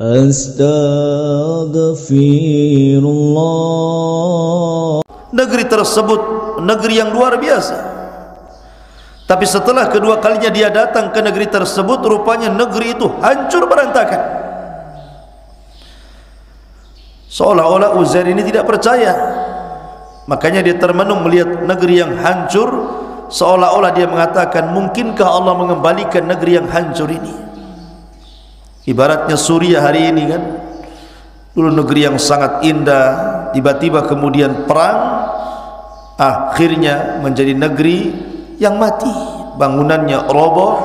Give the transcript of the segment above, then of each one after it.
Astaghfirullah. Negeri tersebut negeri yang luar biasa. Tapi setelah kedua kalinya dia datang ke negeri tersebut, rupanya negeri itu hancur berantakan. Seolah-olah Uzair ini tidak percaya. Makanya dia termenung melihat negeri yang hancur, seolah-olah dia mengatakan, mungkinkah Allah mengembalikan negeri yang hancur ini? Ibaratnya Suriah hari ini kan, dulu negeri yang sangat indah, tiba-tiba kemudian perang, akhirnya menjadi negeri yang mati, bangunannya roboh.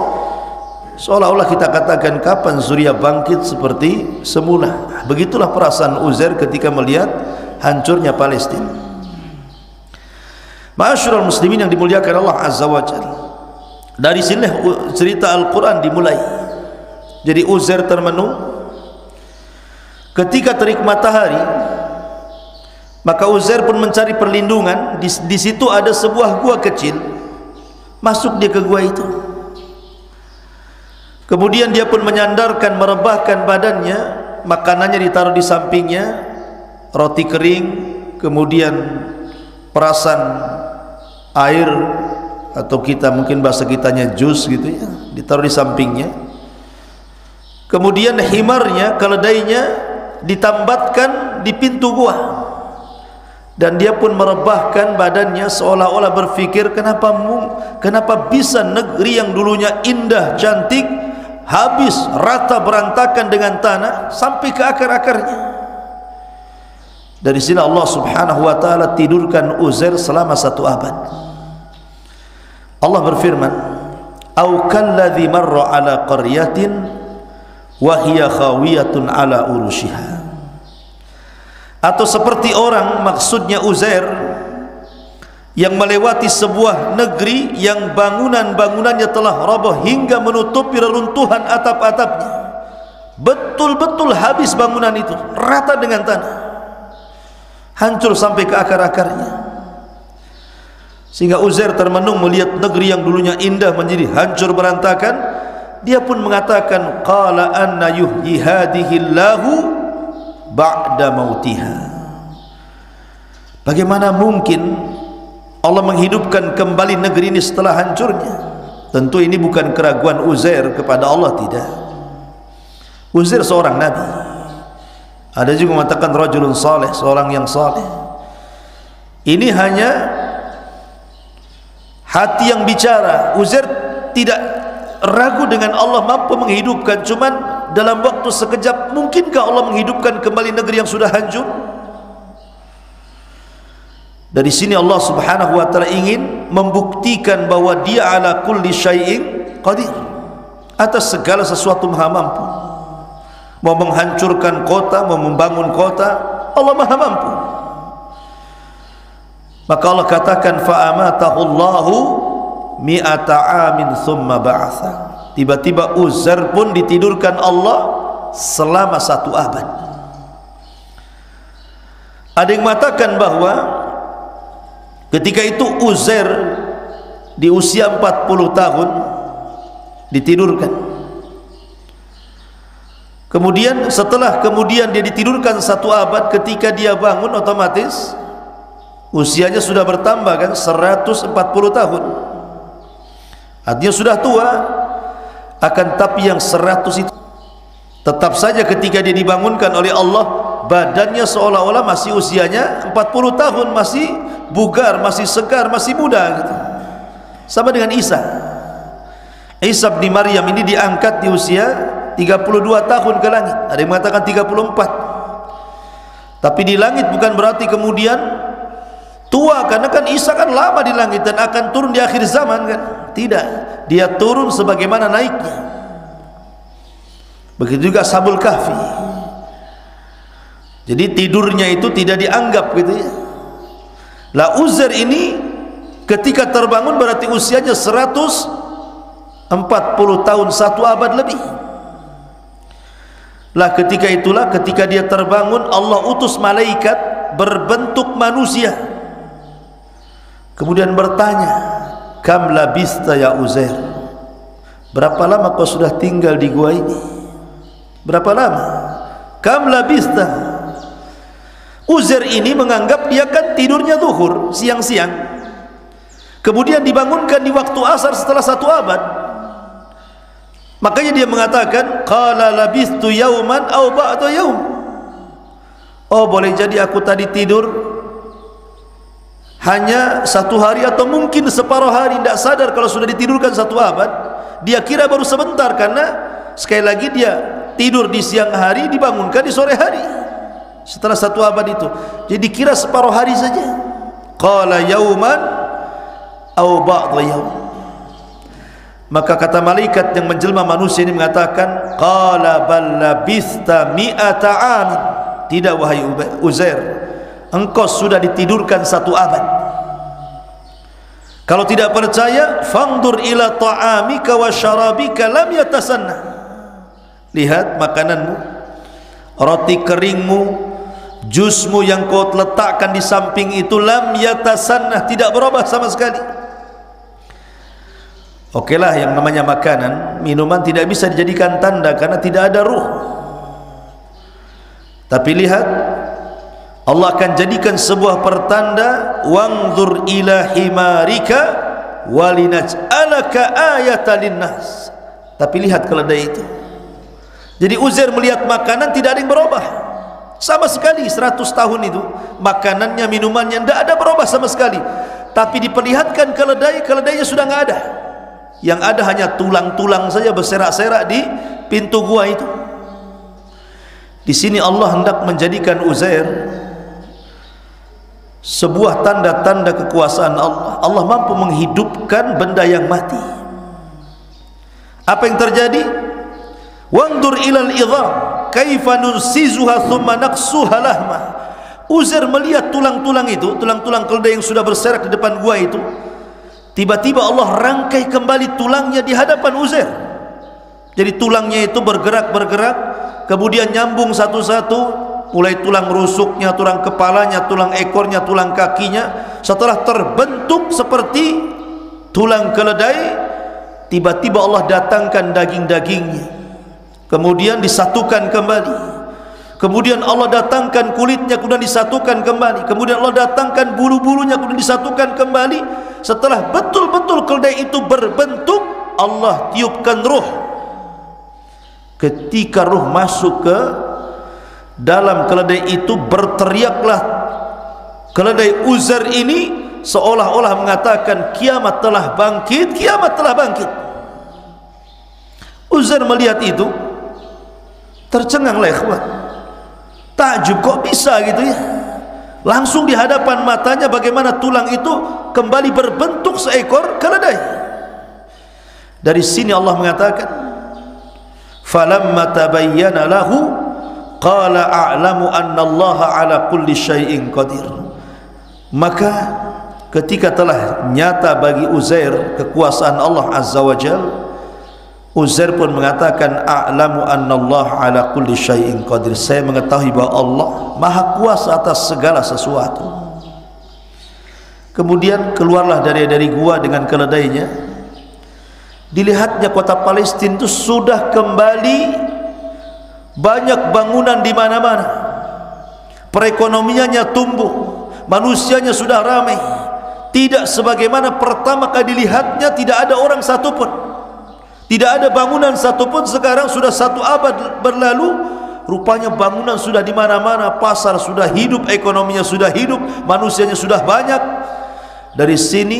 Seolah-olah kita katakan, kapan Suriah bangkit seperti semula? Begitulah perasaan Uzair ketika melihat hancurnya Palestina. Ma'asyiral muslimin yang dimuliakan Allah Azza wa Jalla, dari sini cerita Al-Quran dimulai. Jadi Uzair termenung ketika terik matahari, maka Uzair pun mencari perlindungan. Di situ ada sebuah gua kecil, masuk dia ke gua itu. Kemudian dia pun menyandarkan, merebahkan badannya, makanannya ditaruh di sampingnya, roti kering, kemudian perasan air, atau kita mungkin bahasa kitanya jus gitu ya, ditaruh di sampingnya. Kemudian himarnya, keledainya ditambatkan di pintu gua, dan dia pun merebahkan badannya seolah-olah berfikir, kenapa bisa negeri yang dulunya indah, cantik, habis rata berantakan dengan tanah sampai ke akar-akarnya. Dari sini Allah Subhanahu wa taala tidurkan Uzair selama 1 abad. Allah berfirman, "Au kalladzi marra 'ala qaryatin wa hiya khawiyatun 'ala urushiha." Atau seperti orang, maksudnya Uzair, yang melewati sebuah negeri yang bangunan-bangunannya telah roboh hingga menutupi reruntuhan atap-atapnya. Betul-betul habis bangunan itu, rata dengan tanah, hancur sampai ke akar-akarnya. Sehingga Uzair termenung melihat negeri yang dulunya indah menjadi hancur berantakan. Dia pun mengatakan, qala anna yuhyi hadihillahu ba'da mautiha. Bagaimana mungkin Allah menghidupkan kembali negeri ini setelah hancurnya? Tentu ini bukan keraguan Uzair kepada Allah, tidak. Uzair seorang nabi. Ada juga mengatakan rajulun saleh, seorang yang saleh. Ini hanya hati yang bicara. Uzair tidak ragu dengan Allah mampu menghidupkan, cuman dalam waktu sekejap. Mungkinkah Allah menghidupkan kembali negeri yang sudah hancur? Dari sini Allah Subhanahu wa taala ingin membuktikan bahwa Dia ala kulli syai'in qadir, atas segala sesuatu maha mampu. Mau menghancurkan kota, mau membangun kota, Allah maha mampu. Maka Allah katakan, fa amatahu Allahu mi'ata amin thumma ba'atha. Tiba-tiba Uzair pun ditidurkan Allah selama 1 abad. Ada yang mengatakan bahwa ketika itu Uzair di usia 40 tahun ditidurkan. Kemudian setelah dia ditidurkan 1 abad, ketika dia bangun otomatis usianya sudah bertambah kan, 140 tahun. Artinya sudah tua. Akan tapi yang 100 itu tetap saja ketika dia dibangunkan oleh Allah, badannya seolah-olah masih usianya 40 tahun, masih bugar, masih segar, masih muda gitu. Sama dengan Isa bin Maryam ini diangkat di usia 32 tahun ke langit. Ada yang mengatakan 34. Tapi di langit bukan berarti kemudian tua, karena kan Isa kan lama di langit dan akan turun di akhir zaman kan. Tidak, dia turun sebagaimana naiknya. Begitu juga Ashabul Kahfi. Jadi tidurnya itu tidak dianggap gitu ya. Lah Uzair ini ketika terbangun berarti usianya 140 tahun, 1 abad lebih. Lah ketika itulah, ketika dia terbangun, Allah utus malaikat berbentuk manusia. Kemudian bertanya, kam labista ya Uzair, berapa lama kau sudah tinggal di gua ini? Berapa lama? kam labista. Uzair ini menganggap dia kan tidurnya zuhur siang-siang, kemudian dibangunkan di waktu asar setelah 1 abad. Makanya dia mengatakan qala labistu yauman aw ba'da yaum. Oh, boleh jadi aku tadi tidur hanya 1 hari atau mungkin separuh hari, tidak sadar kalau sudah ditidurkan 1 abad. Dia kira baru sebentar, karena sekali lagi dia tidur di siang hari, dibangunkan di sore hari setelah 1 abad itu. Jadi kira separuh hari saja. Qala yauman aw ba'da yaum. Maka kata malaikat yang menjelma manusia ini mengatakan qala bal labista mi'ata amin. Tidak, wahai Uzair, engkau sudah ditidurkan 1 abad. Kalau tidak percaya, fangdur ila ta'amika wa syarabika lam yatasanna. Lihat makananmu, roti keringmu, jusmu yang kau letakkan di samping itu, lam yatasanna, tidak berubah sama sekali. Okelah, yang namanya makanan, minuman tidak bisa dijadikan tanda karena tidak ada ruh. Tapi lihat, Allah akan jadikan sebuah pertanda, wangzur ila himarika walinaj'alaka ayatan linnas. Tapi lihat keledai itu. Jadi Uzair melihat makanan tidak ada yang berubah sama sekali. 100 tahun itu makanannya, minumannya tidak ada berubah sama sekali. Tapi diperlihatkan keledai, keledainya sudah nggak ada. Yang ada hanya tulang-tulang saja berserak-serak di pintu gua itu. Di sini Allah hendak menjadikan Uzair sebuah tanda-tanda kekuasaan Allah. Allah mampu menghidupkan benda yang mati. Apa yang terjadi? Wandur ilal idham kaifa nunsizuha thumma naqsuha lahma. Uzair melihat tulang-tulang itu, tulang-tulang keledai yang sudah berserak di depan gua itu. Tiba-tiba Allah rangkai kembali tulangnya di hadapan Uzair. Jadi tulangnya itu bergerak-bergerak, kemudian nyambung satu-satu, mulai tulang rusuknya, tulang kepalanya, tulang ekornya, tulang kakinya. Setelah terbentuk seperti tulang keledai, tiba-tiba Allah datangkan daging-dagingnya, kemudian disatukan kembali. Kemudian Allah datangkan kulitnya, kemudian disatukan kembali. Kemudian Allah datangkan bulu-bulunya, kemudian disatukan kembali. Setelah betul-betul keledai itu berbentuk, Allah tiupkan ruh. Ketika ruh masuk ke dalam keledai itu, berteriaklah keledai Uzair ini seolah-olah mengatakan kiamat telah bangkit, kiamat telah bangkit. Uzair melihat itu tercenganglah ikhwan, takjub, kok bisa gitu ya. Langsung di hadapan matanya bagaimana tulang itu kembali berbentuk seekor keledai. Dari sini Allah mengatakan falamma tabayyana lahu qala a'lamu anna Allah ala kulli syai'in qadir. Maka ketika telah nyata bagi Uzair kekuasaan Allah Azza wa Jalla, Uzair pun mengatakan a'lamu anna Allah ala kulli syai'in qadir. Saya mengetahui bahwa Allah maha kuasa atas segala sesuatu. Kemudian keluarlah dari gua dengan keledainya. Dilihatnya kota Palestina itu sudah kembali banyak bangunan di mana-mana. Perekonomiannya tumbuh, manusianya sudah ramai. Tidak sebagaimana pertama kali dilihatnya, tidak ada orang satupun. Tidak ada bangunan satupun. Sekarang sudah 1 abad berlalu, rupanya bangunan sudah di mana-mana, pasar sudah hidup, ekonominya sudah hidup, manusianya sudah banyak. Dari sini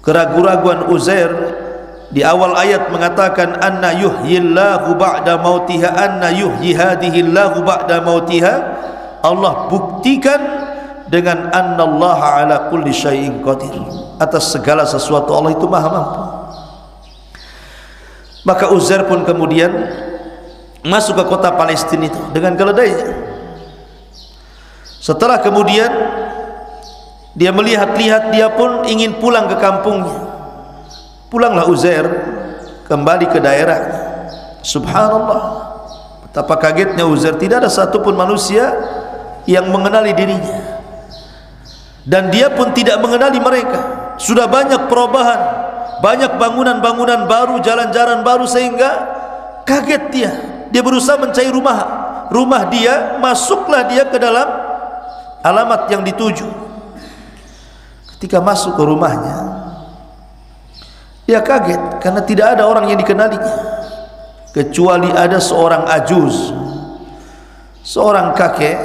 keraguan-raguan Uzair di awal ayat mengatakan anna yuhyillahu ba'da mautiha, anna yuhyi hadihillahu ba'da mautiha. Allah buktikan dengan annallaha ala kulli syai'in qadir. Atas segala sesuatu Allah itu maha mampu. Maka Uzair pun kemudian masuk ke kota Palestina itu dengan keledainya. Setelah kemudian dia melihat-lihat, dia pun ingin pulang ke kampungnya. Pulanglah Uzair kembali ke daerahnya. Subhanallah, betapa kagetnya Uzair. Tidak ada satupun manusia yang mengenali dirinya, dan dia pun tidak mengenali mereka. Sudah banyak perubahan, banyak bangunan-bangunan baru, jalan-jalan baru, sehingga kaget dia. Dia berusaha mencari rumah dia, masuklah dia ke dalam alamat yang dituju. Ketika masuk ke rumahnya, dia kaget karena tidak ada orang yang dikenalinya, kecuali ada seorang ajuz, seorang kakek,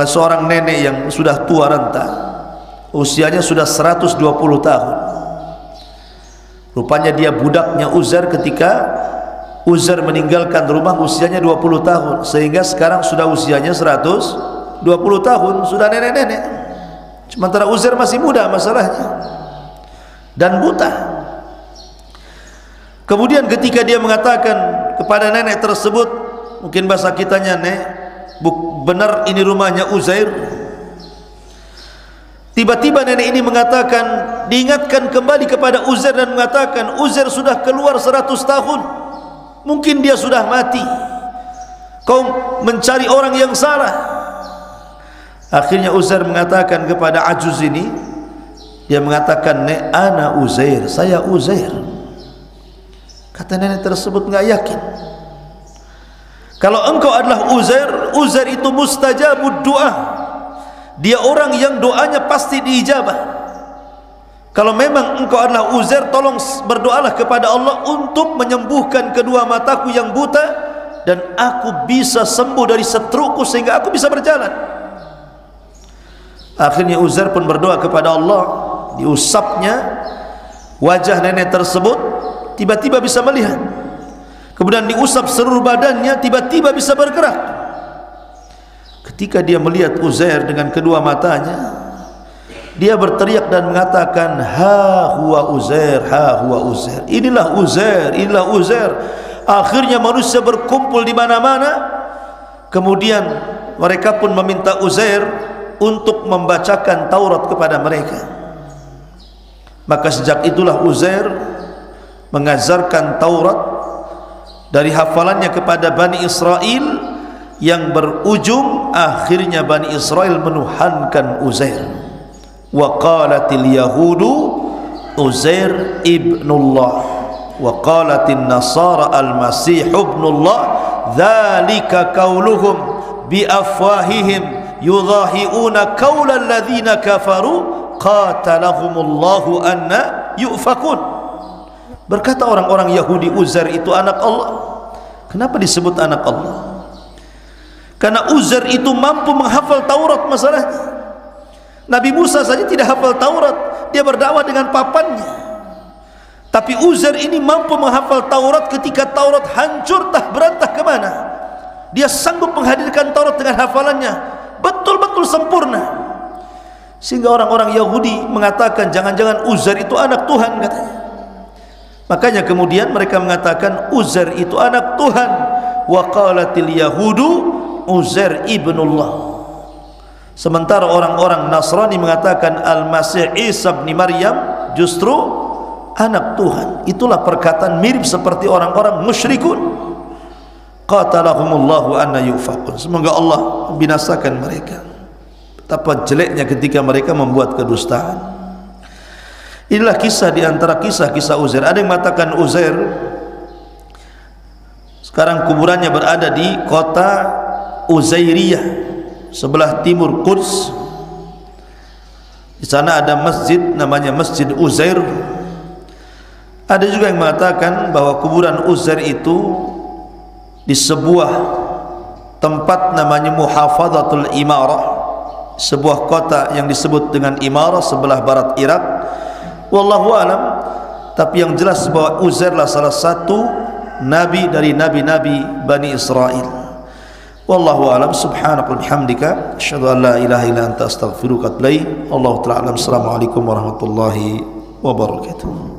seorang nenek yang sudah tua renta, usianya sudah 120 tahun. Rupanya dia budaknya Uzair ketika Uzair meninggalkan rumah usianya 20 tahun, sehingga sekarang sudah usianya 120 tahun, sudah nenek-nenek. Sementara Uzair masih muda masalahnya dan buta. Kemudian ketika dia mengatakan kepada nenek tersebut, mungkin bahasa kitanya, "Nek, benar ini rumahnya Uzair?" Tiba-tiba nenek ini mengatakan, diingatkan kembali kepada Uzair dan mengatakan, "Uzair sudah keluar 100 tahun. Mungkin dia sudah mati. Kau mencari orang yang salah." Akhirnya Uzair mengatakan kepada ajuz ini, dia mengatakan, "Nek, ana Uzair, saya Uzair." Kata nenek tersebut, enggak yakin. Kalau engkau adalah Uzair, Uzair itu mustajabud doa. Dia orang yang doanya pasti diijabah. Kalau memang engkau adalah Uzair, tolong berdoalah kepada Allah untuk menyembuhkan kedua mataku yang buta dan aku bisa sembuh dari strokeku sehingga aku bisa berjalan. Akhirnya Uzair pun berdoa kepada Allah, diusapnya wajah nenek tersebut, tiba-tiba bisa melihat. Kemudian diusap seluruh badannya, tiba-tiba bisa bergerak. Ketika dia melihat Uzair dengan kedua matanya, dia berteriak dan mengatakan, "Ha huwa Uzair, ha huwa Uzair." Inilah Uzair, inilah Uzair. Akhirnya manusia berkumpul di mana-mana. Kemudian mereka pun meminta Uzair untuk membacakan Taurat kepada mereka. Maka sejak itulah Uzair mengajarkan Taurat dari hafalannya kepada Bani Israel, yang berujung akhirnya Bani Israel menuhankan Uzair. Wa qalatil yahudu Uzair ibnullah wa qalatin nasara al-masih ibnullah dzalika qauluhum bi afwahihim yudhahiuna qaulal ladzina kafaru qatalahumullahu anna yufakun. Berkata orang-orang Yahudi, Uzair itu anak Allah. Kenapa disebut anak Allah? Karena Uzair itu mampu menghafal Taurat masalahnya. Nabi Musa saja tidak hafal Taurat, dia berdakwah dengan papannya. Tapi Uzair ini mampu menghafal Taurat ketika Taurat hancur tak berantah kemana. Dia sanggup menghadirkan Taurat dengan hafalannya, betul-betul sempurna. Sehingga orang-orang Yahudi mengatakan, jangan-jangan Uzair itu anak Tuhan katanya. Makanya kemudian mereka mengatakan Uzair itu anak Tuhan. Wa qalatil yahudu Uzair ibnullah. Sementara orang-orang Nasrani mengatakan Al-Masih Isa bin Maryam justru anak Tuhan. Itulah perkataan mirip seperti orang-orang musyrikun. Qatalahumullahu anna yufakun. Semoga Allah binasakan mereka. Betapa jeleknya ketika mereka membuat kedustaan. Inilah kisah di antara kisah-kisah Uzair. Ada yang mengatakan Uzair sekarang kuburannya berada di kota Uzairiyah, sebelah timur Quds. Di sana ada masjid namanya Masjid Uzair. Ada juga yang mengatakan bahwa kuburan Uzair itu di sebuah tempat namanya Muhafadhatul Imarah, sebuah kota yang disebut dengan Imarah sebelah barat Irak. Wallahu alam. Tapi yang jelas bahwa Uzair adalah salah satu nabi dari nabi-nabi Bani Israel. Wallahu a'lam. Subhanaka wa bihamdika asyhadu an la ilaha illa anta astaghfiruka wa atubu ilaik. Allahu ta'ala alam. Assalamualaikum warahmatullahi wabarakatuh.